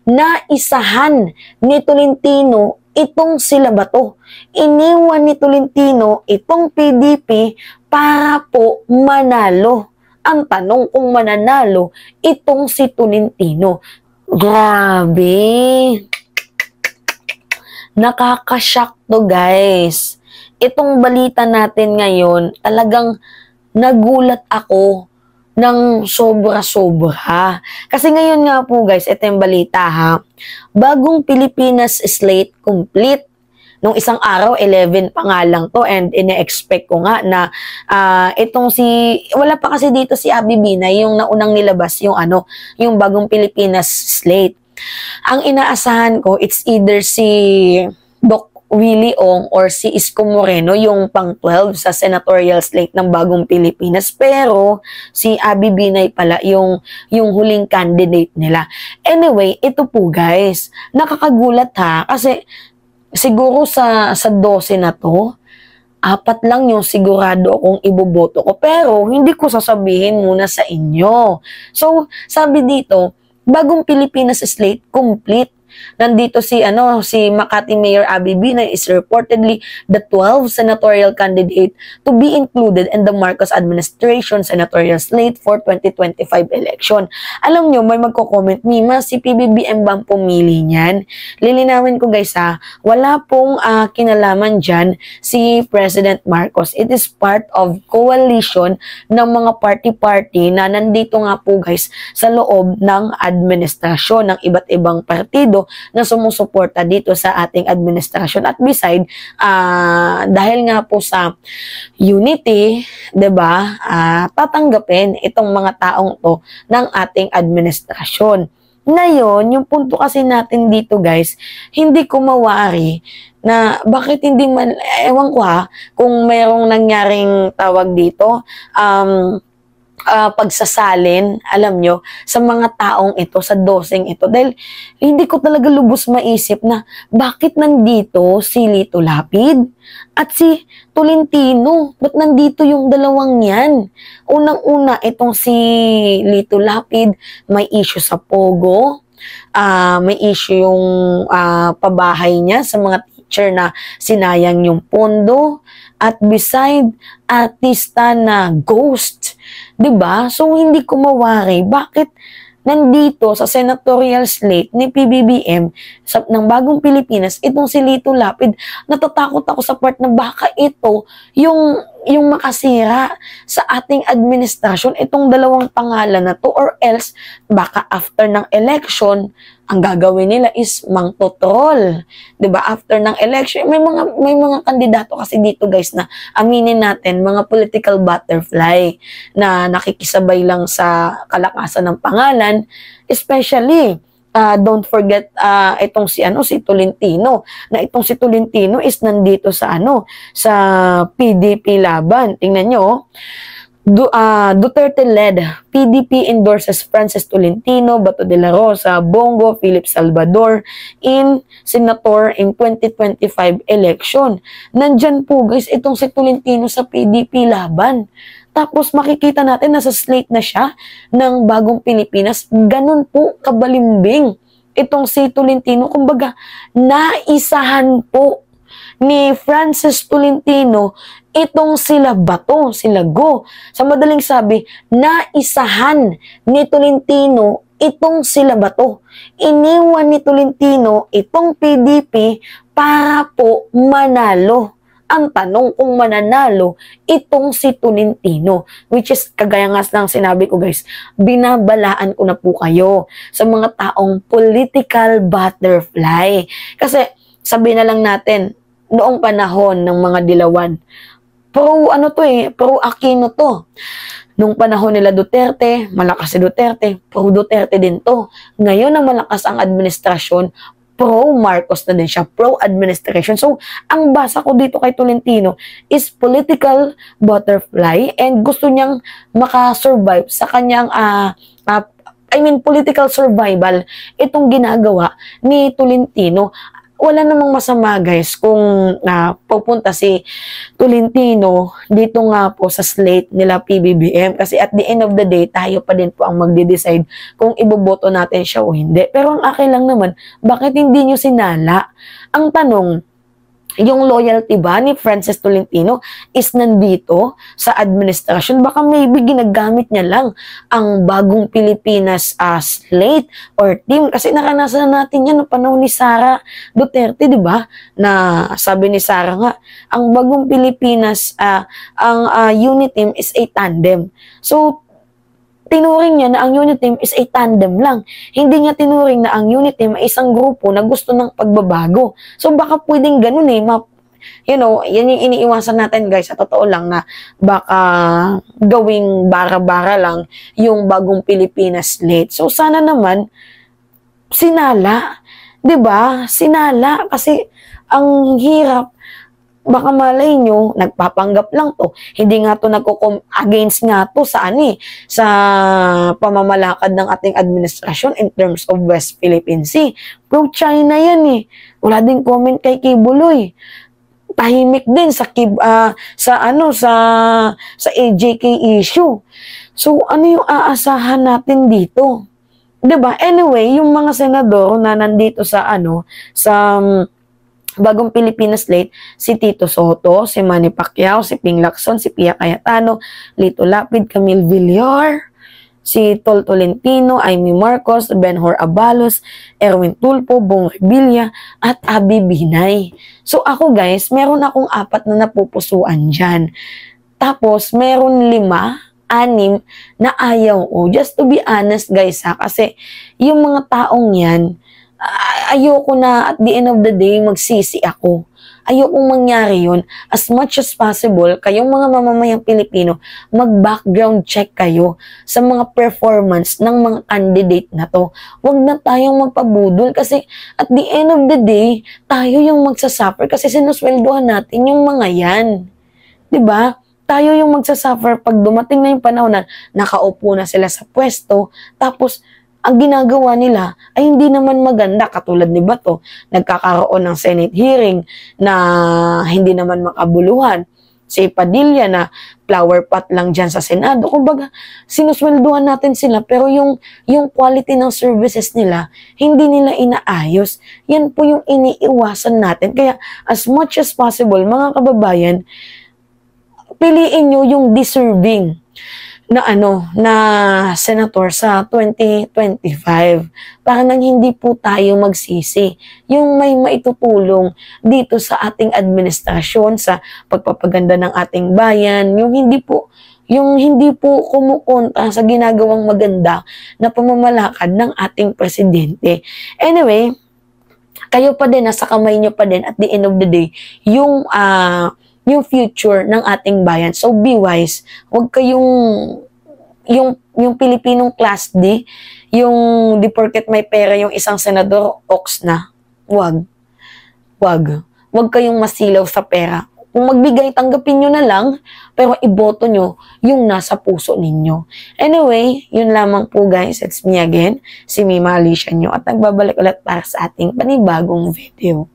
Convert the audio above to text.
naisahan ni Tolentino itong sila Bato. Iniwan ni Tolentino itong PDP para po manalo. Ang tanong kung mananalo itong si Tolentino. Grabe. Nakakashock to, guys. Itong balita natin ngayon, talagang nagulat ako ng sobra-sobra. Kasi ngayon nga po, guys, ito yung balita ha. Bagong Pilipinas slate complete. Nung isang araw, 11 pa nga lang to, and ine-expect ko nga na itong wala pa kasi dito si Abby Binay, yung naunang nilabas yung yung Bagong Pilipinas slate. Ang inaasahan ko, it's either si Doc Willie Ong or si Isko Moreno, yung pang 12 sa senatorial slate ng Bagong Pilipinas. Pero si Abby Binay pala yung huling candidate nila. Anyway, ito po guys, nakakagulat ha, kasi siguro sa 12 na to, 4 lang yung sigurado akong iboboto ko. Pero hindi ko sasabihin muna sa inyo. So, sabi dito, Bagong Pilipinas slate complete. Nandito si Makati Mayor Abby Binay is reportedly the 12th senatorial candidate to be included in the Marcos administration senatorial slate for 2025 election. Alam nyo, may magko-comment, Mima, si PBBM ba ang pumili niyan? Lilinawin ko guys ha, wala pong kinalaman dyan si President Marcos. It is part of coalition ng mga party-party na nandito nga po guys sa loob ng administrasyon ng iba't ibang partido na sumusuporta dito sa ating administrasyon. At beside, dahil nga po sa unity, 'di ba? Tatanggapin itong mga taong 'to ng ating administrasyon. Ngayon, yung punto kasi natin dito, guys, hindi ko mawari na bakit hindi man, ewan ko ha, kung mayroong nangyaring tawag dito, pagsasalin, alam nyo, sa mga taong ito, sa dosing ito. Dahil hindi ko talaga lubos maisip na bakit nandito si Lito Lapid at si Tolentino. Ba't nandito yung dalawang yan? Unang-una, itong si Lito Lapid, may issue sa Pogo, may issue yung pabahay niya sa mga teacher na sinayang yung pondo, at beside, artista na ghost. 'Di ba? So, hindi ko mawari bakit nandito sa senatorial slate ni PBBM ng Bagong Pilipinas itong si Lito Lapid. Natatakot ako sa part na baka ito yung makasira sa ating administrasyon, itong dalawang pangalan na to, or else baka after ng election ang gagawin nila is mangtotrol. 'Di ba? After ng election, may mga kandidato kasi dito guys na aminin natin, mga political butterfly na nakikisabay lang sa kalakasan ng pangalan, especially don't forget itong si Tolentino, na itong si Tolentino is nandito sa sa PDP laban. Tingnan nyo, Duterte-led PDP endorses Francis Tolentino, Bato de la Rosa, Bongo, Philip Salvador in senator in 2025 election. Nandyan po guys itong si Tolentino sa PDP laban. Tapos makikita natin nasa slate na siya ng Bagong Pilipinas. Ganun po kabalimbing itong si Tolentino. Kumbaga, naisahan po ni Francis Tolentino itong sila Bato, sila Go. Sa madaling sabi, naisahan ni Tolentino itong sila Bato. Iniwan ni Tolentino itong PDP para po manalo. Ang tanong kung mananalo itong si Tolentino, which is kagaya nga ng sinabi ko guys, binabalaan ko na po kayo sa mga taong political butterfly. Kasi sabi na lang natin, noong panahon ng mga dilawan, pro Aquino to. Nung panahon nila Duterte, malakas si Duterte, pro Duterte din to. Ngayon na malakas ang administrasyon, pro-Marcos na din siya, pro-administration. So, ang basa ko dito kay Tolentino is political butterfly and gusto niyang makasurvive sa kanyang political survival itong ginagawa ni Tolentino. wala namang masama guys kung pupunta si Tolentino dito nga po sa slate nila PBBM, kasi at the end of the day tayo pa din po ang magde-decide kung iboboto natin siya o hindi. Pero ang akin lang naman, bakit hindi nyo sinala? Ang tanong, yung loyalty ba ni Francis Tolentino is nandito sa administrasyon? Baka maybe ginagamit niya lang ang Bagong Pilipinas slate or team. Kasi naranasan natin yan noong panahon ni Sara Duterte, di ba? Na sabi ni Sara nga, ang Bagong Pilipinas, ang unit team is a tandem. So, tinuring niya na ang unit team is a tandem lang. Hindi niya tinuring na ang unit team ay isang grupo na gusto ng pagbabago. So baka pwedeng ganun yan yung iniiwasan natin guys, sa totoo lang, na baka gawing bara-bara lang yung Bagong Pilipinas slate. So sana naman sinala, 'di ba? Sinala kasi ang hirap. Baka malay nyo, nagpapanggap lang to. Hindi nga to against nga to sa sa pamamalakad ng ating administrasyon in terms of West Philippine Sea. Pro-China yan Wala din comment kay Kibuloy. Tahimik din sa AJK issue. So ano yung aasahan natin dito? 'Di ba? Anyway, yung mga senador na nandito sa sa Bagong Pilipinas slate, si Tito Soto, si Manny Pacquiao, si Ping Lacson, si Pia Cayetano, Lito Lapid, Camille Villar, si Tol Tolentino, Amy Marcos, Benhur Abalos, Erwin Tulfo, Bong Revilla, at Abby Binay. So ako guys, meron akong 4 na napupusuan dyan. Tapos meron 5, 6 na ayaw ko. Just to be honest guys kasi yung mga taong yan, ayoko na at the end of the day magsisi ako. Ayokong mangyari yun. As much as possible, kayong mga mamamayang Pilipino, mag-background check kayo sa mga performance ng mga candidate na to. Huwag na tayong magpabudol kasi at the end of the day, tayo yung magsasuffer kasi sinusweldohan natin yung mga yan. 'Di ba? Tayo yung magsasuffer pag dumating na yung panahon na nakaupo na sila sa pwesto, tapos ang ginagawa nila ay hindi naman maganda, katulad ni Bato, nagkakaroon ng Senate hearing na hindi naman makabuluhan. Si Padilla na flower pot lang dyan sa Senado. Kumbaga, sinusweldohan natin sila pero yung quality ng services nila, hindi nila inaayos. Yan po yung iniiwasan natin. Kaya as much as possible, mga kababayan, piliin nyo yung deserving na senator sa 2025 para nang hindi po tayo magsisi. Yung may maitutulong dito sa ating administrasyon, sa pagpapaganda ng ating bayan, yung hindi po kumukontra sa ginagawang maganda na pamamalakad ng ating presidente. Anyway, kayo pa din, nasa kamay nyo pa din at the end of the day, yung future ng ating bayan. So be wise. Huwag kayong yung Pilipinong class D, yung di porket may pera yung isang senador, ox na. Huwag kayong masilaw sa pera. Kung magbigay, tanggapin nyo na lang, pero iboto nyo yung nasa puso ninyo. Anyway, yun lamang po guys. It's me again, si Mima Alicia nyo, at nagbabalik ulit para sa ating panibagong video.